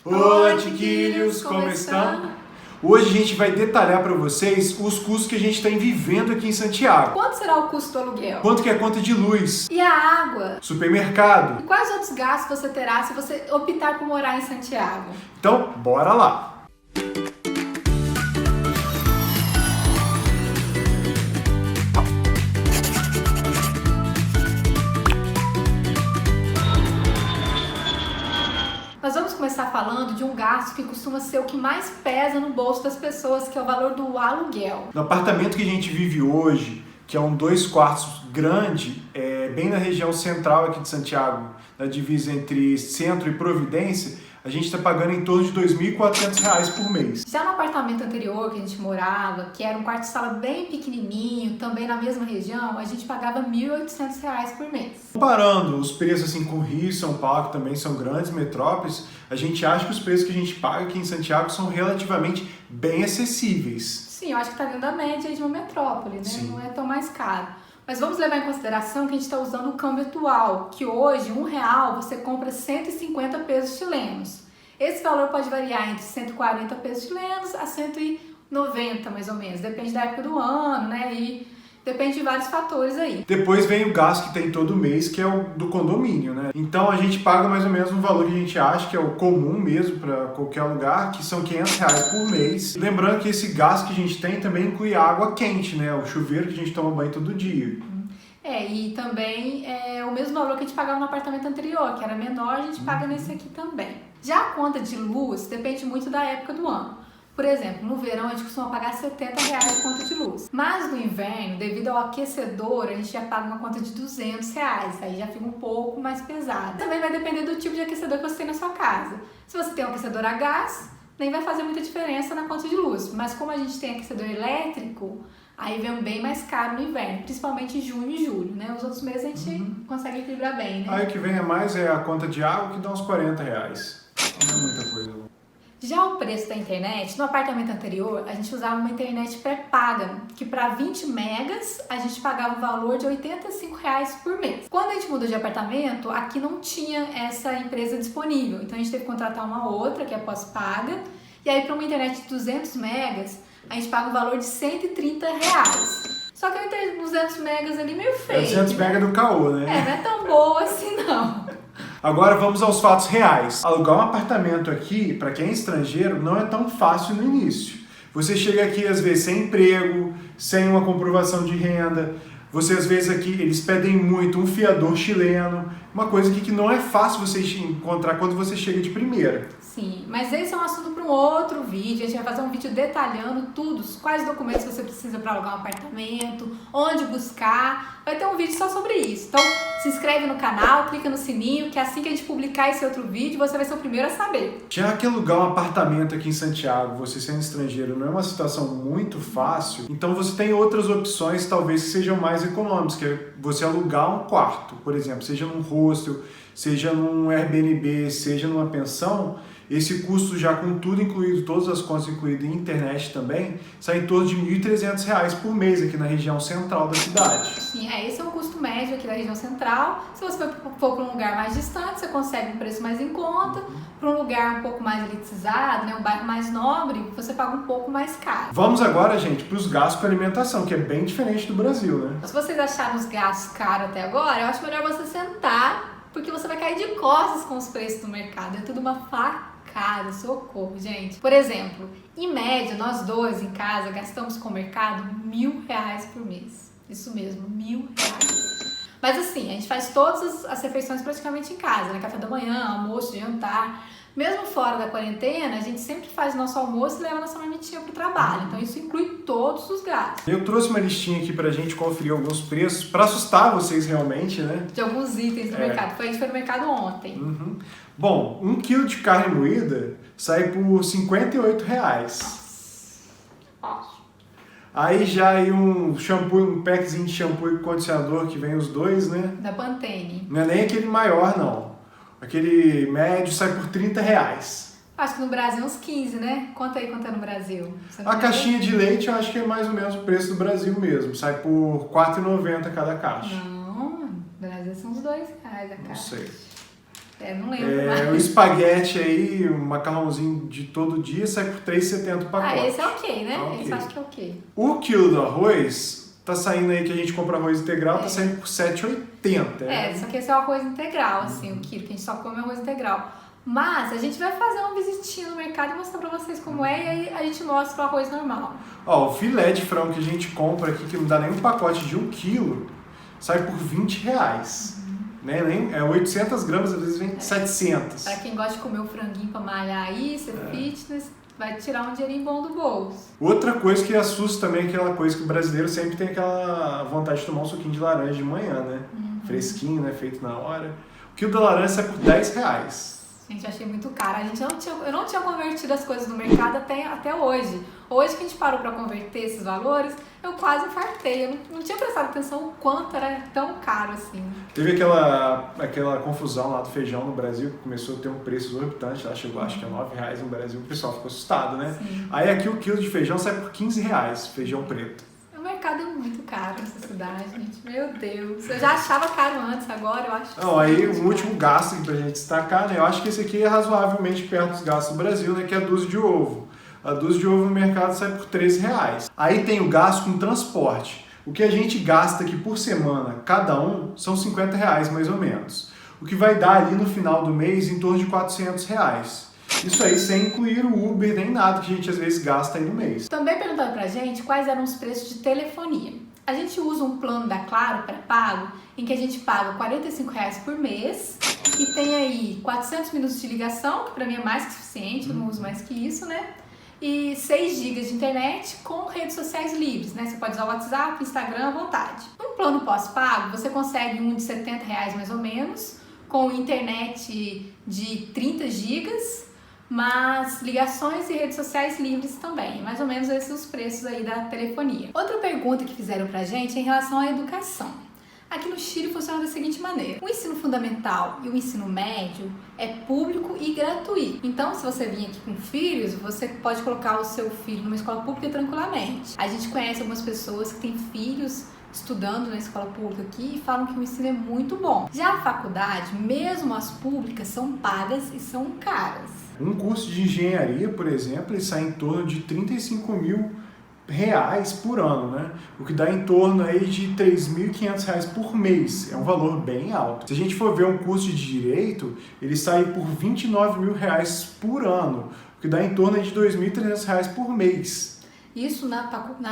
Olá, chiquilhos, como estão? Hoje a gente vai detalhar para vocês os custos que a gente tem vivendo aqui em Santiago. Quanto será o custo do aluguel? Quanto que é a conta de luz? E a água? Supermercado? E quais outros gastos você terá se você optar por morar em Santiago? Então, bora lá! Nós vamos começar falando de um gasto que costuma ser o que mais pesa no bolso das pessoas, que é o valor do aluguel. No apartamento que a gente vive hoje, que é um 2 quartos grande, bem na região central aqui de Santiago, na divisa entre Centro e Providência, a gente está pagando em torno de R$ 2.400 por mês. Já no apartamento anterior que a gente morava, que era um quarto-sala bem pequenininho, também na mesma região, a gente pagava R$ 1.800 por mês. Comparando os preços assim com Rio e São Paulo, que também são grandes metrópoles, a gente acha que os preços que a gente paga aqui em Santiago são relativamente bem acessíveis. Sim, eu acho que está dentro da média de uma metrópole, né? Sim. Não é tão mais caro. Mas vamos levar em consideração que a gente está usando o câmbio atual, que hoje, R$1 você compra 150 pesos chilenos. Esse valor pode variar entre 140 pesos chilenos a 190, mais ou menos. Depende da época do ano, né? E depende de vários fatores aí. Depois vem o gasto que tem todo mês, que é o do condomínio, né? Então a gente paga mais ou menos um valor que a gente acha que é o comum mesmo para qualquer lugar, que são R$500 por mês. Lembrando que esse gasto que a gente tem também inclui água quente, né? O chuveiro que a gente toma banho todo dia. E também o mesmo valor que a gente pagava no apartamento anterior, que era menor, a gente paga nesse aqui também. Já a conta de luz depende muito da época do ano. Por exemplo, no verão a gente costuma pagar R$70 de conta de luz. Mas no inverno, devido ao aquecedor, a gente já paga uma conta de R$200. Aí já fica um pouco mais pesado. Também vai depender do tipo de aquecedor que você tem na sua casa. Se você tem um aquecedor a gás, nem vai fazer muita diferença na conta de luz. Mas como a gente tem aquecedor elétrico, aí vem bem mais caro no inverno, principalmente em junho e julho, né? Os outros meses a gente consegue equilibrar bem, né? Aí o que vem a mais é a conta de água, que dá uns R$40. Não é muita coisa. Já o preço da internet, no apartamento anterior, a gente usava uma internet pré-paga, que para 20 megas a gente pagava o valor de R$85 por mês. Quando a gente mudou de apartamento, aqui não tinha essa empresa disponível, então a gente teve que contratar uma outra, que é pós-paga, e aí para uma internet de 200 megas, a gente paga o valor de R$130. Só que a internet de 200 megas ali meio feio. 200 megas do caô, né? Não é tão boa assim não. Agora vamos aos fatos reais. Alugar um apartamento aqui, para quem é estrangeiro, não é tão fácil no início. Você chega aqui às vezes sem emprego, sem uma comprovação de renda. Você às vezes aqui, eles pedem muito um fiador chileno, uma coisa que não é fácil você encontrar quando você chega de primeira. Sim, mas esse é um assunto para um outro vídeo. A gente vai fazer um vídeo detalhando tudo, quais documentos você precisa para alugar um apartamento, onde buscar. Vai ter um vídeo só sobre isso. Então, se inscreve no canal, clica no sininho, que assim que a gente publicar esse outro vídeo, você vai ser o primeiro a saber. Já que alugar um apartamento aqui em Santiago, você sendo estrangeiro, não é uma situação muito fácil, então você tem outras opções, talvez que sejam mais econômicas, que é você alugar um quarto, por exemplo, seja num hostel, seja num Airbnb, seja numa pensão. Esse custo já com tudo incluído, todas as contas incluídas e internet também, sai em torno de R$1.300 por mês aqui na região central da cidade. Sim, esse é o custo médio aqui da região central. Se você for para um lugar mais distante, você consegue um preço mais em conta. Para um lugar um pouco mais elitizado, né, um bairro mais nobre, você paga um pouco mais caro. Vamos agora, gente, para os gastos com alimentação, que é bem diferente do Brasil, né? Se vocês acharam os gastos caros até agora, eu acho melhor você sentar, porque você vai cair de costas com os preços do mercado. É tudo uma facada, socorro, gente. Por exemplo, em média, nós dois em casa gastamos com o mercado R$1.000 por mês. Isso mesmo, R$1.000. Mas assim, a gente faz todas as refeições praticamente em casa, né? Café da manhã, almoço, jantar. Mesmo fora da quarentena, a gente sempre faz o nosso almoço e leva nossa marmitinha pro trabalho. Então isso inclui todos os gastos. Eu trouxe uma listinha aqui pra gente conferir alguns preços, pra assustar vocês realmente, né? De alguns itens do mercado. A gente foi no mercado ontem. Bom, 1 quilo de carne moída sai por R$58. Aí já aí um shampoo, um packzinho de shampoo e condicionador que vem os dois, né? Da Pantene. Não é nem aquele maior, não. Aquele médio sai por R$30. Acho que no Brasil uns 15, né? Conta aí quanto é no Brasil. A caixinha de leite eu acho que é mais ou menos o preço do Brasil mesmo. Sai por R$4,90 cada caixa. Não, no Brasil são uns R$2 a caixa. Não sei. Não lembro mais. O espaguete aí, um macarrãozinho de todo dia, sai por R$3,70 o pacote. Esse é ok, né? Okay. Esse eu acho que é ok. O quilo do arroz tá saindo aí, que a gente compra arroz integral, tá saindo por R$7,80. Só que esse é o arroz integral, assim, o quilo, que a gente só come arroz integral. Mas a gente vai fazer uma visitinha no mercado e mostrar pra vocês como é, e aí a gente mostra o arroz normal. Ó, o filé de frango que a gente compra aqui, que não dá nem um pacote de 1 quilo, sai por R$20. Né? 800 gramas, às vezes vem 700. Pra quem gosta de comer o franguinho pra malhar aí, ser fitness, vai tirar um dinheirinho bom do bolso. Outra coisa que assusta também é aquela coisa que o brasileiro sempre tem aquela vontade de tomar um suquinho de laranja de manhã, né? Fresquinho, né? Feito na hora. O quilo da laranja sai por R$10. Gente, eu achei muito caro. Eu não tinha convertido as coisas no mercado até hoje. Hoje que a gente parou para converter esses valores, eu quase infartei. Eu não tinha prestado atenção o quanto era tão caro assim. Teve aquela confusão lá do feijão no Brasil, que começou a ter um preço exorbitante. Lá chegou, acho que a R$9 no Brasil. O pessoal ficou assustado, né? Sim. Aí aqui o quilo de feijão sai por R$15, feijão preto. O mercado é muito caro nessa cidade, gente. Meu Deus. Eu já achava caro antes, agora eu acho. Não, aí o último gasto aqui pra gente destacar, né? Eu acho que esse aqui é razoavelmente perto dos gastos do Brasil, né? Que é a dúzia de ovo. A dúzia de ovo no mercado sai por R$13. Aí tem o gasto com transporte. O que a gente gasta aqui por semana, cada um, são R$50 mais ou menos. O que vai dar ali no final do mês em torno de R$400. Isso aí sem incluir o Uber nem nada que a gente às vezes gasta aí no mês. Também perguntaram pra gente quais eram os preços de telefonia. A gente usa um plano da Claro pré-pago, em que a gente paga R$45 por mês e tem aí 400 minutos de ligação, que pra mim é mais que suficiente, eu não uso mais que isso, né? E 6 GB de internet com redes sociais livres, né? Você pode usar o WhatsApp, Instagram à vontade. Um plano pós-pago, você consegue um de R$70 mais ou menos, com internet de 30 GB, mas ligações e redes sociais livres também. Mais ou menos esses os preços aí da telefonia. Outra pergunta que fizeram pra gente é em relação à educação. Aqui no Chile funciona da seguinte maneira: o ensino fundamental e o ensino médio é público e gratuito. Então, se você vir aqui com filhos, você pode colocar o seu filho numa escola pública tranquilamente. A gente conhece algumas pessoas que têm filhos estudando na escola pública aqui e falam que o ensino é muito bom. Já a faculdade, mesmo as públicas, são pagas e são caras. Um curso de engenharia, por exemplo, ele sai em torno de R$35.000 por ano, né? O que dá em torno aí de R$3.500 por mês. É um valor bem alto. Se a gente for ver um curso de direito, ele sai por R$29.000 por ano, o que dá em torno de R$2.300 por mês. Isso na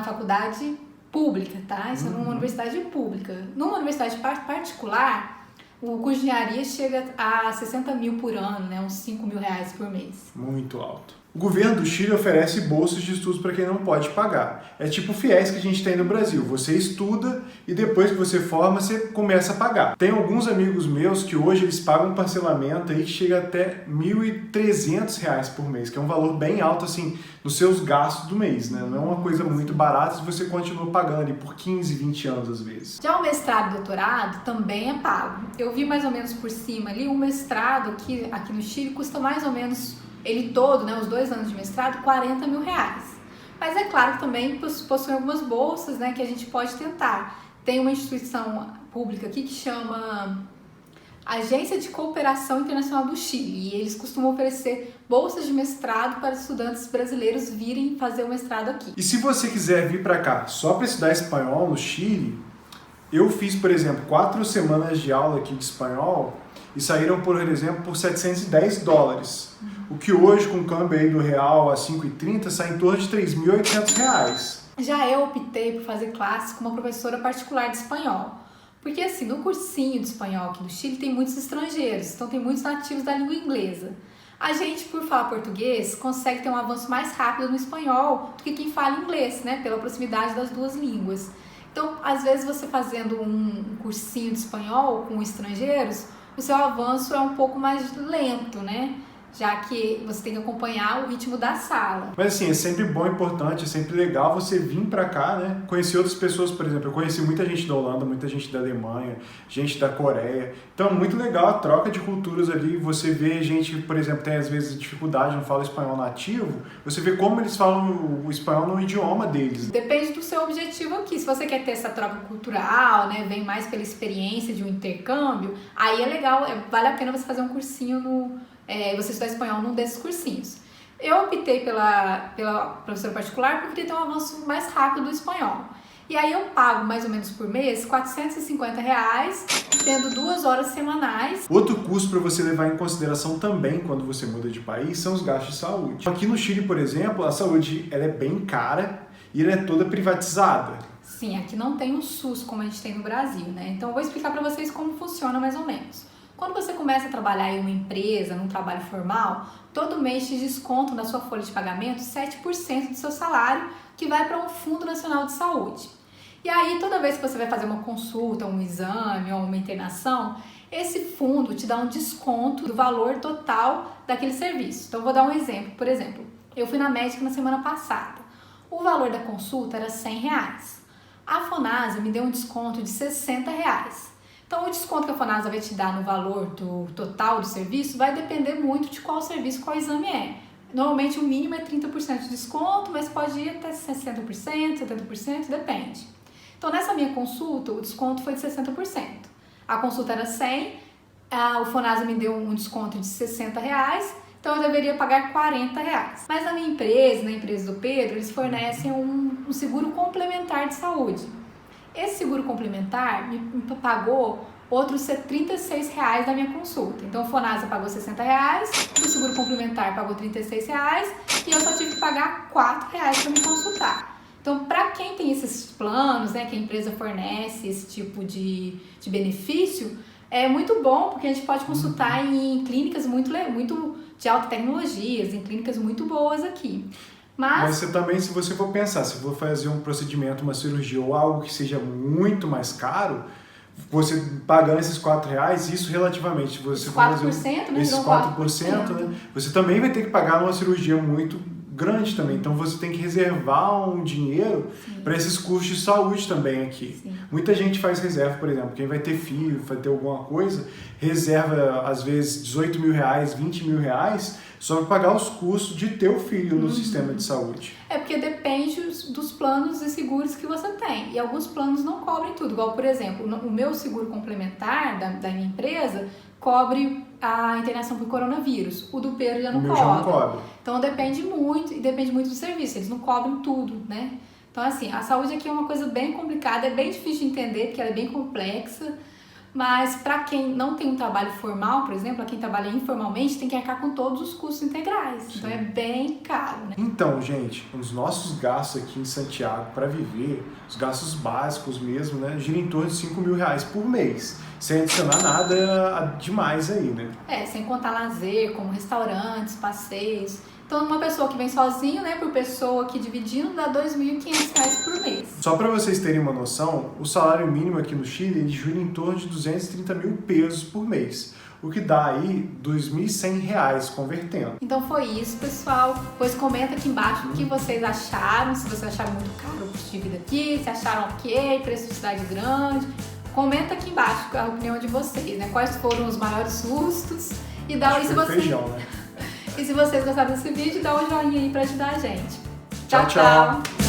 faculdade pública, tá? Isso é numa universidade pública. Numa universidade particular, o curso de engenharia chega a 60 mil por ano, né? Uns 5 mil reais por mês. Muito alto. O governo do Chile oferece bolsas de estudos para quem não pode pagar. É tipo o FIES que a gente tem no Brasil. Você estuda e depois que você forma, você começa a pagar. Tem alguns amigos meus que hoje eles pagam um parcelamento aí que chega até R$1.300 por mês, que é um valor bem alto assim nos seus gastos do mês, né? Não é uma coisa muito barata se você continua pagando ali por 15, 20 anos às vezes. Já o mestrado e doutorado também é pago. Eu vi mais ou menos por cima ali, um mestrado aqui no Chile custa mais ou menos, ele todo, né, os 2 anos de mestrado, R$40 mil. Mas é claro que também possui algumas bolsas, né, que a gente pode tentar. Tem uma instituição pública aqui que chama Agência de Cooperação Internacional do Chile, e eles costumam oferecer bolsas de mestrado para estudantes brasileiros virem fazer o mestrado aqui. E se você quiser vir para cá só para estudar espanhol no Chile, eu fiz, por exemplo, 4 semanas de aula aqui de espanhol e saíram, por exemplo, por $710. O que hoje, com o câmbio aí do real a 5,30, sai em torno de R$3.800. Já eu optei por fazer classes com uma professora particular de espanhol. Porque assim, no cursinho de espanhol aqui do Chile tem muitos estrangeiros, então tem muitos nativos da língua inglesa. A gente, por falar português, consegue ter um avanço mais rápido no espanhol do que quem fala inglês, né? Pela proximidade das duas línguas. Então, às vezes você fazendo um cursinho de espanhol com estrangeiros, o seu avanço é um pouco mais lento, né? já que você tem que acompanhar o ritmo da sala. Mas assim, é sempre bom, importante, é sempre legal você vir pra cá, né? Conhecer outras pessoas, por exemplo, eu conheci muita gente da Holanda, muita gente da Alemanha, gente da Coreia. Então é muito legal a troca de culturas ali, você vê gente, por exemplo, tem às vezes dificuldade, não fala espanhol nativo, você vê como eles falam o espanhol no idioma deles. Depende do seu objetivo aqui. Se você quer ter essa troca cultural, né, vem mais pela experiência de um intercâmbio, aí é legal, vale a pena você fazer um cursinho você estudar espanhol num desses cursinhos. Eu optei pela professora particular porque eu queria ter um avanço mais rápido do espanhol. E aí eu pago mais ou menos por mês R$450, tendo 2 horas semanais. Outro custo para você levar em consideração também quando você muda de país são os gastos de saúde. Aqui no Chile, por exemplo, a saúde ela é bem cara e ela é toda privatizada. Sim, aqui não tem o SUS como a gente tem no Brasil, né? Então eu vou explicar para vocês como funciona mais ou menos. Quando você começa a trabalhar em uma empresa, num trabalho formal, todo mês te descontam da sua folha de pagamento 7% do seu salário, que vai para um Fundo Nacional de Saúde. E aí, toda vez que você vai fazer uma consulta, um exame ou uma internação, esse fundo te dá um desconto do valor total daquele serviço. Então, eu vou dar um exemplo. Por exemplo, eu fui na médica na semana passada. O valor da consulta era R$100. A Fonasa me deu um desconto de R$60. Então, o desconto que a Fonasa vai te dar no valor do total do serviço vai depender muito de qual serviço, qual exame é. Normalmente, o mínimo é 30% de desconto, mas pode ir até 60%, 70%, depende. Então, nessa minha consulta, o desconto foi de 60%. A consulta era 100, o Fonasa me deu um desconto de R$60, então eu deveria pagar R$40. Mas na minha empresa, na empresa do Pedro, eles fornecem um seguro complementar de saúde. Esse seguro complementar me pagou outros R$36 da minha consulta. Então, o Fonasa pagou R$60, o seguro complementar pagou R$36 e eu só tive que pagar R$4 para me consultar. Então, para quem tem esses planos, né, que a empresa fornece esse tipo de benefício, é muito bom, porque a gente pode consultar em clínicas muito de alta tecnologia, em clínicas muito boas aqui. Mas você também, se você for pensar, se for fazer um procedimento, uma cirurgia ou algo que seja muito mais caro, você pagando esses R$4, isso relativamente, você 4%, né? Esses 4%, né? Você também vai ter que pagar uma cirurgia muito grande também. Então você tem que reservar um dinheiro para esses custos de saúde também aqui. Sim. Muita gente faz reserva, por exemplo, quem vai ter filho, vai ter alguma coisa, reserva às vezes R$18 mil, R$20 mil, só para pagar os custos de ter o filho no sistema de saúde. É porque depende dos planos e seguros que você tem. E alguns planos não cobrem tudo. Igual, por exemplo, o meu seguro complementar da minha empresa cobre a internação por coronavírus. O do Pedro já não cobre. Já não cobre. Então depende muito do serviço. Eles não cobrem tudo, né? Então, assim, a saúde aqui é uma coisa bem complicada, é bem difícil de entender, porque ela é bem complexa. Mas para quem não tem um trabalho formal, por exemplo, para quem trabalha informalmente, tem que arcar com todos os custos integrais. Sim. Então é bem caro, né? Então, gente, os nossos gastos aqui em Santiago para viver, os gastos básicos mesmo, né, giram em torno de R$5 mil por mês, sem adicionar nada demais aí, né? Sem contar lazer, como restaurantes, passeios. Então, uma pessoa que vem sozinho, né, por pessoa que dividindo, dá R$2.500 por mês. Só para vocês terem uma noção, o salário mínimo aqui no Chile, ele gira em torno de 230 mil pesos por mês, o que dá aí R$2.100 convertendo. Então foi isso, pessoal. Pois comenta aqui embaixo o que vocês acharam, se vocês acharam muito caro o custo de vida aqui, se acharam ok, preço de cidade grande. Comenta aqui embaixo a opinião de vocês, né? Quais foram os maiores sustos e dá aí se vocês... feijão, né? E se vocês gostaram desse vídeo, dá um joinha aí pra ajudar a gente. Tchau, tchau!